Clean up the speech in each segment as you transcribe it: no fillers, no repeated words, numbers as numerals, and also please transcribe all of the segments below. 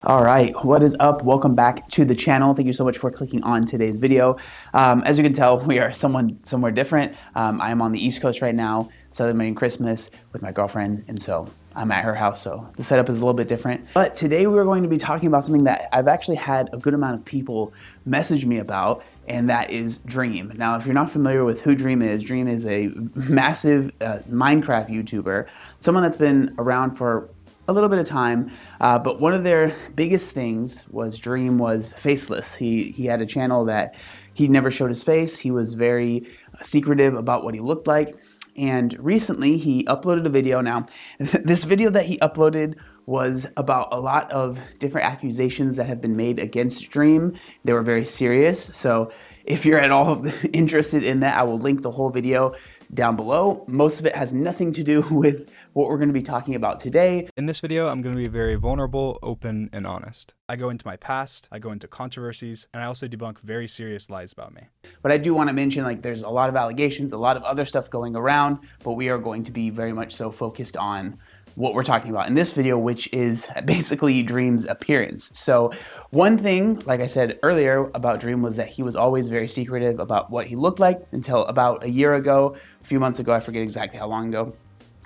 All right, what is up? Welcome back to the channel. Thank you so much for clicking on today's video. As you can tell, we are somewhere different. I am on the East Coast right now, celebrating Christmas with my girlfriend, and so I'm at her house, so the setup is a little bit different. But today we're going to be talking about something that I've actually had a good amount of people message me about, and that is Dream. Now, if you're not familiar with who Dream is a massive Minecraft YouTuber, someone that's been around for a little bit of time, but one of their biggest things was Dream was faceless. He had a channel that he never showed his face. He was very secretive about what he looked like. And recently he uploaded a video. Now, this video that he uploaded was about a lot of different accusations that have been made against Dream. They were very serious. So if you're at all interested in that, I will link the whole video down below. Most of it has nothing to do with what we're going to be talking about today. In this video, I'm going to be very vulnerable, open, and honest. I go into my past, I go into controversies, and I also debunk very serious lies about me. But I do want to mention, like, there's a lot of allegations, a lot of other stuff going around, but we are going to be very much so focused on what we're talking about in this video, which is basically Dream's appearance. So one thing, like I said earlier about Dream, was that he was always very secretive about what he looked like until about a year ago, a few months ago, I forget exactly how long ago.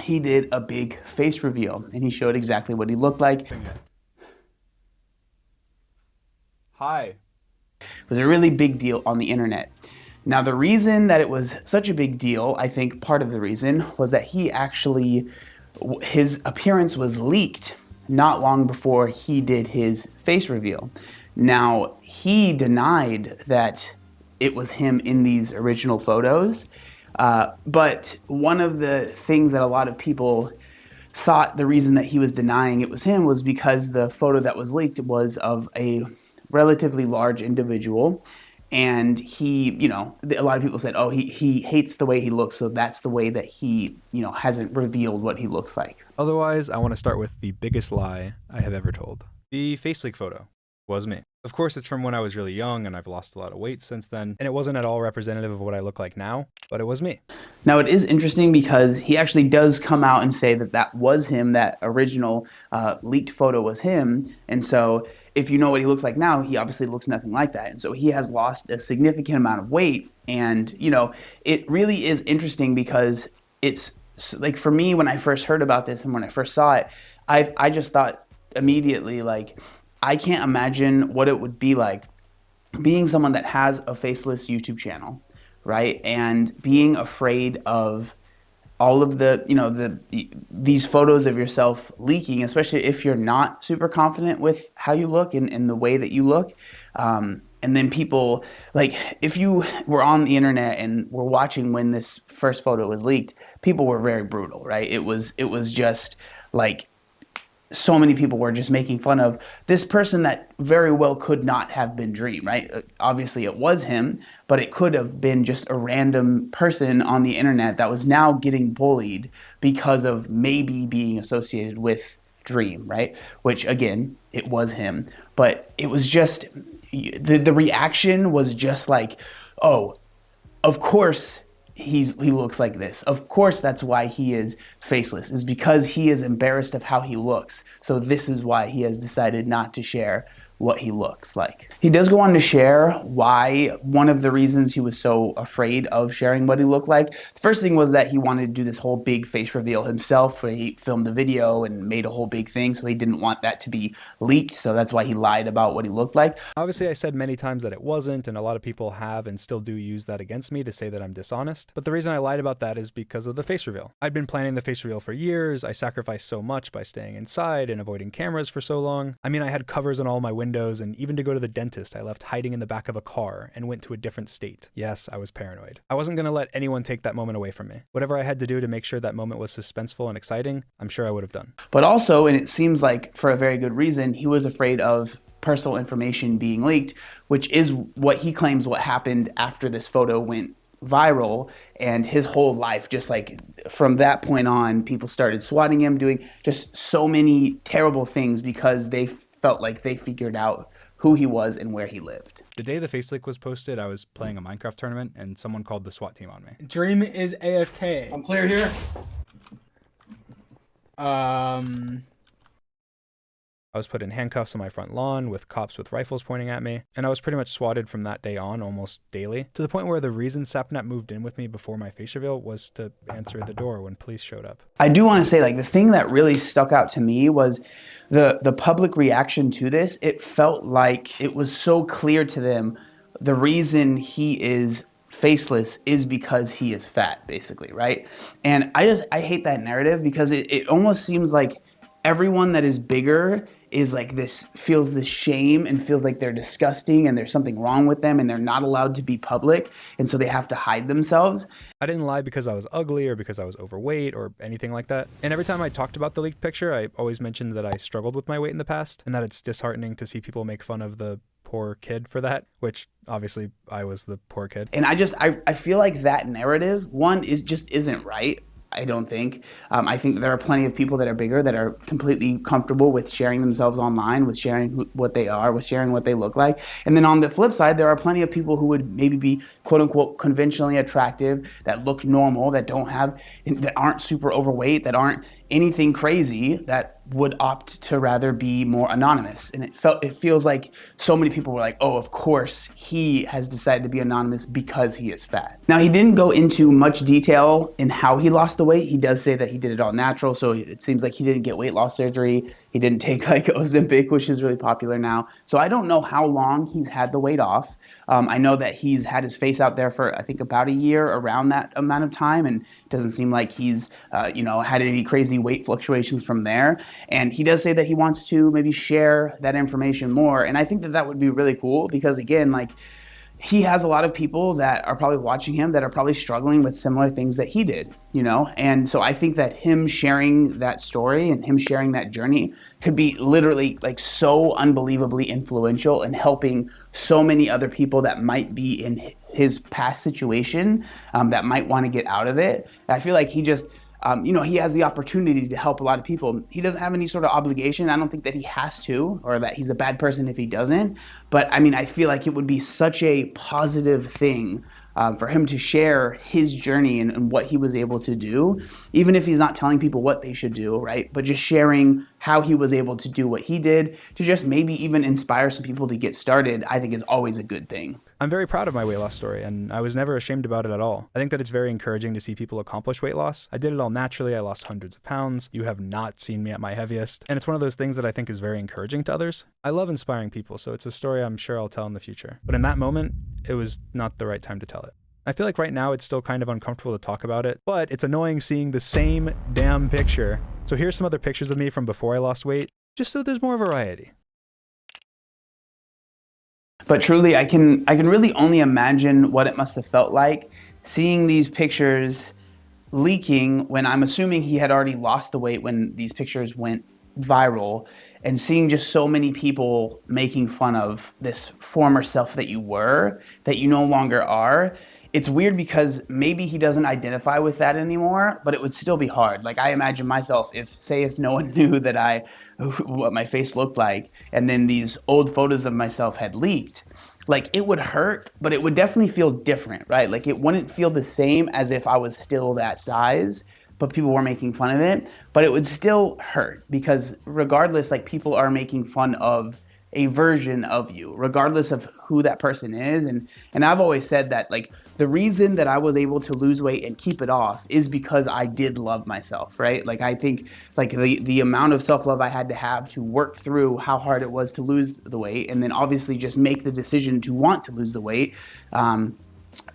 He did a big face reveal and he showed exactly what he looked like. Hi. It was a really big deal on the internet. Now, the reason that it was such a big deal, I think part of the reason was that his appearance was leaked not long before he did his face reveal. Now, he denied that it was him in these original photos. But one of the things that a lot of people thought the reason that he was denying it was him was because the photo that was leaked was of a relatively large individual. And he, a lot of people said, oh, he hates the way he looks, so that's the way that he, hasn't revealed what he looks like. Otherwise, I want to start with the biggest lie I have ever told. The face leak photo was me. Of course, it's from when I was really young and I've lost a lot of weight since then, and it wasn't at all representative of what I look like now, but it was me. Now, it is interesting because he actually does come out and say that that was him, that original leaked photo was him, and so if you know what he looks like now, he obviously looks nothing like that, and so he has lost a significant amount of weight, and it really is interesting because it's like, for me, when I first heard about this and when I first saw it, I just thought immediately, like, I can't imagine what it would be like being someone that has a faceless YouTube channel, right? And being afraid of all of these photos of yourself leaking, especially if you're not super confident with how you look and the way that you look. And then people, like, if you were on the internet and were watching when this first photo was leaked, people were very brutal, right? It was just like, so many people were just making fun of this person that very well could not have been Dream, right? Obviously it was him, but it could have been just a random person on the internet that was now getting bullied because of maybe being associated with Dream, right? Which, again, it was him, but it was just, the reaction was just like, oh, of course he looks like this. Of course that's why he is faceless, is because he is embarrassed of how he looks. So this is why he has decided not to share what he looks like. He does go on to share why one of the reasons he was so afraid of sharing what he looked like. The first thing was that he wanted to do this whole big face reveal himself. He filmed the video and made a whole big thing, so he didn't want that to be leaked, so that's why he lied about what he looked like. Obviously, I said many times that it wasn't, and a lot of people have and still do use that against me to say that I'm dishonest. But the reason I lied about that is because of the face reveal. I'd been planning the face reveal for years. I sacrificed so much by staying inside and avoiding cameras for so long. I mean, I had covers on all my windows, and even to go to the dentist, I left hiding in the back of a car and went to a different state. Yes, I was paranoid. I wasn't going to let anyone take that moment away from me. Whatever I had to do to make sure that moment was suspenseful and exciting, I'm sure I would have done. But also, and it seems like for a very good reason, he was afraid of personal information being leaked, which is what he claims what happened after this photo went viral, and his whole life, just like from that point on, people started swatting him, doing just so many terrible things because they felt like they figured out who he was and where he lived. The day the face leak was posted, I was playing a Minecraft tournament and someone called the SWAT team on me. Dream is AFK. I'm clear here. I was put in handcuffs on my front lawn with cops with rifles pointing at me, and I was pretty much swatted from that day on almost daily, to the point where the reason Sapnap moved in with me before my face reveal was to answer the door when police showed up. I do want to say, like, the thing that really stuck out to me was the public reaction to this. It felt like it was so clear to them the reason he is faceless is because he is fat, basically, right? And I hate that narrative because it almost seems like everyone that is bigger is like this, feels this shame and feels like they're disgusting and there's something wrong with them and they're not allowed to be public, and so they have to hide themselves. I didn't lie because I was ugly or because I was overweight or anything like that. And every time I talked about the leaked picture, I always mentioned that I struggled with my weight in the past and that it's disheartening to see people make fun of the poor kid for that, which obviously I was the poor kid. And I feel like that narrative, one, isn't right. I don't think. I think there are plenty of people that are bigger that are completely comfortable with sharing themselves online, with sharing what they are, with sharing what they look like. And then on the flip side, there are plenty of people who would maybe be quote unquote conventionally attractive, that look normal, that aren't super overweight, that aren't anything crazy, that would opt to rather be more anonymous. And it feels like so many people were like, oh, of course he has decided to be anonymous because he is fat. Now, he didn't go into much detail in how he lost the weight. He does say that he did it all natural, so it seems like he didn't get weight loss surgery. He didn't take like Ozempic, which is really popular now. So I don't know how long he's had the weight off. I know that he's had his face out there for, I think, about a year, around that amount of time, and it doesn't seem like he's had any crazy weight fluctuations from there. And he does say that he wants to maybe share that information more, and I think that would be really cool because, again, like, he has a lot of people that are probably watching him that are probably struggling with similar things that he did, And so I think that him sharing that story and him sharing that journey could be literally like so unbelievably influential in helping so many other people that might be in his past situation, that might want to get out of it. And I feel like he just, he has the opportunity to help a lot of people. He doesn't have any sort of obligation. I don't think that he has to, or that he's a bad person if he doesn't. But I mean, I feel like it would be such a positive thing for him to share his journey and what he was able to do, even if he's not telling people what they should do, right? But just sharing how he was able to do what he did to just maybe even inspire some people to get started, I think is always a good thing. I'm very proud of my weight loss story, and I was never ashamed about it at all. I think that it's very encouraging to see people accomplish weight loss. I did it all naturally. I lost hundreds of pounds. You have not seen me at my heaviest. And it's one of those things that I think is very encouraging to others. I love inspiring people, so it's a story I'm sure I'll tell in the future. But in that moment, it was not the right time to tell it. I feel like right now it's still kind of uncomfortable to talk about it, but it's annoying seeing the same damn picture. So here's some other pictures of me from before I lost weight, just so there's more variety. But truly, I can really only imagine what it must have felt like seeing these pictures leaking when I'm assuming he had already lost the weight when these pictures went viral, and seeing just so many people making fun of this former self that you were, that you no longer are. It's weird because maybe he doesn't identify with that anymore, but it would still be hard. Like, I imagine myself, if no one knew that what my face looked like, and then these old photos of myself had leaked, like, it would hurt, but it would definitely feel different, right? Like, it wouldn't feel the same as if I was still that size, but people were making fun of it, but it would still hurt because regardless, like, people are making fun of a version of you, regardless of who that person is. And I've always said that, like, the reason that I was able to lose weight and keep it off is because I did love myself, right? Like, I think, like, the amount of self-love I had to have to work through how hard it was to lose the weight, and then obviously just make the decision to want to lose the weight,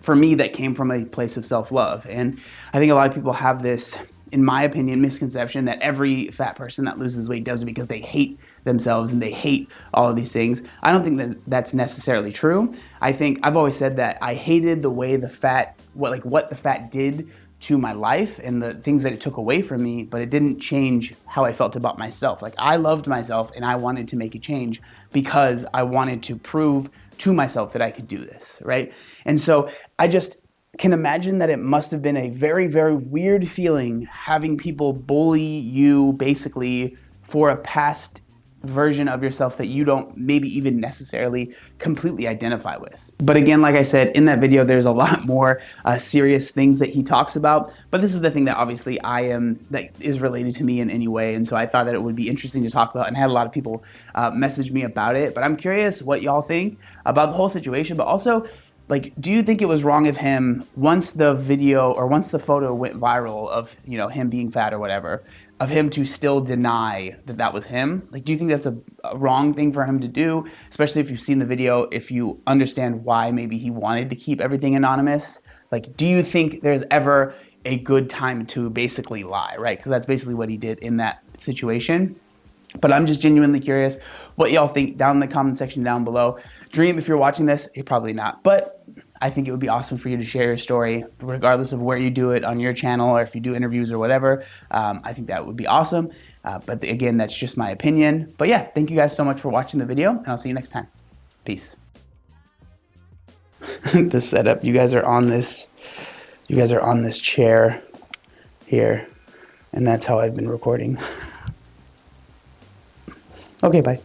for me, that came from a place of self-love. And I think a lot of people have this, in my opinion, misconception that every fat person that loses weight does it because they hate themselves and they hate all of these things. I don't think that that's necessarily true. I think I've always said that I hated the way what the fat did to my life and the things that it took away from me, but it didn't change how I felt about myself. Like, I loved myself and I wanted to make a change because I wanted to prove to myself that I could do this, right? And so I just can imagine that it must have been a very, very weird feeling having people bully you basically for a past version of yourself that you don't maybe even necessarily completely identify with. But again, like I said, in that video, there's a lot more serious things that he talks about, but this is the thing that obviously that is related to me in any way, and so I thought that it would be interesting to talk about, and I had a lot of people message me about it. But I'm curious what y'all think about the whole situation, but also, like, do you think it was wrong of him, once the video or once the photo went viral of, you know, him being fat or whatever, of him to still deny that that was him? Like, do you think that's a wrong thing for him to do, especially if you've seen the video, if you understand why maybe he wanted to keep everything anonymous? Like, do you think there's ever a good time to basically lie, right? Because that's basically what he did in that situation. But I'm just genuinely curious what y'all think down in the comment section down below. Dream, if you're watching this, you're probably not, but I think it would be awesome for you to share your story, regardless of where you do it on your channel or if you do interviews or whatever. I think that would be awesome. But again, that's just my opinion. But yeah, thank you guys so much for watching the video, and I'll see you next time. Peace. The setup, you guys are on this chair here, and that's how I've been recording. Okay, bye.